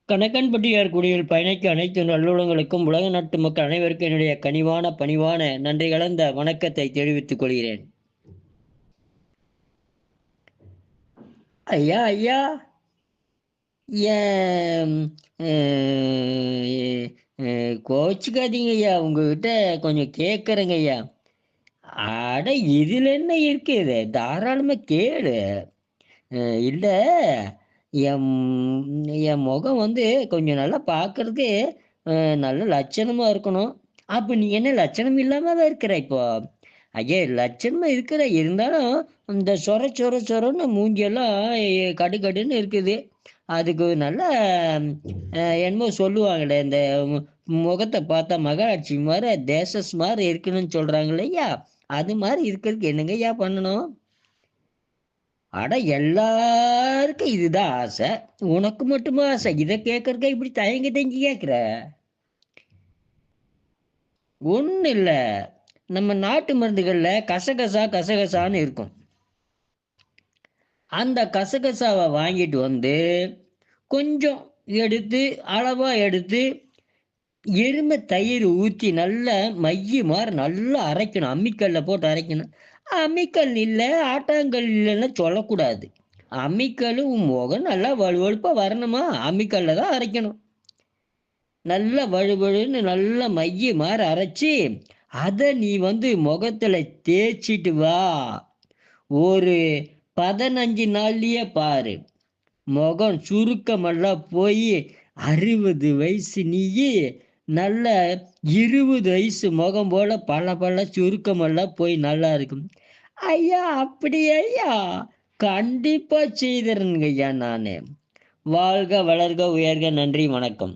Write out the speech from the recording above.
கணக்கன்பட்டியார் குடியில் பயணிக்க அனைத்து நல்லுள்ளங்களுக்கும் உலக நாட்டு மக்கள் அனைவருக்கும் என்னுடைய கனிவான பணிவான நன்றி கலந்த வணக்கத்தை தெரிவித்துக் கொள்கிறேன். ஐயா ஐயா ஏன் கோச்சுக்காதீங்க ஐயா, உங்ககிட்ட கொஞ்சம் கேட்குறேங்க ஐயா. அட, இதுல என்ன இருக்குது, தாராளமா கேளு. இல்ல, என் என் முகம் வந்து கொஞ்சம் நல்லா பார்க்கறதுக்கு நல்ல லட்சணமா இருக்கணும். அப்ப நீ என்ன லட்சணம் இல்லாம தான் இருக்கிற இப்போ? ஐயா, லட்சணமா இருக்கிற, இருந்தாலும் இந்த சொர சொரன்னு மூஞ்சியெல்லாம் கடுகடுன்னு இருக்குது. அதுக்கு நல்ல என்னமோ சொல்லுவாங்களே, இந்த முகத்தை பார்த்தா மகாலட்சுமி மாதிரி தேசஸ் மாதிரி இருக்கணும்னு சொல்றாங்களே ஐயா, அது மாதிரி இருக்கிறதுக்கு என்னங்க ஐயா பண்ணணும்? அட, எல்லாருக்கும் இதுதான் ஆசை, உனக்கு மட்டுமா ஆசை? இதை கேட்கறக்க இப்படி தயங்கி தயங்கி கேட்குற? ஒன்றும் இல்லை, நம்ம நாட்டு மருந்துகள்ல கசகசா கசகசான்னு இருக்கும். அந்த கசகசாவை வாங்கிட்டு வந்து கொஞ்சம் எடுத்து, அளவா எடுத்து, எருமை தயிர் ஊற்றி நல்லா மைய மாதிரி நல்லா அரைக்கணும். அம்மிக்கல்ல போட்டு அரைக்கணும். அம்மிக்கல் இல்லை, ஆட்டாங்கல் இல்லைன்னு சொல்லக்கூடாது. அம்மிக்கல், உன் முகம் நல்லா வலுவழுப்பா வரணுமா, அம்மிக்கல்ல தான் அரைக்கணும். நல்லா வழுவழுன்னு நல்லா மைய மாதிரி அரைச்சி, அதை நீ வந்து முகத்துல தேய்ச்சிட்டு வா. ஒரு 15 நாள்லயே பாரு, முகம் சுருக்கமெல்லாம் போய் 60 வயசு நீயே நல்ல 20 வயசு முகம் போல பல பல சுருக்கமெல்லாம் போய் நல்லா இருக்கும். ஐயா, அப்படி ஐயா, கண்டிப்பா செய்தரனுங்க ஐயா நானு. வாழ்க வளர்க உயர்க, நன்றி வணக்கம்.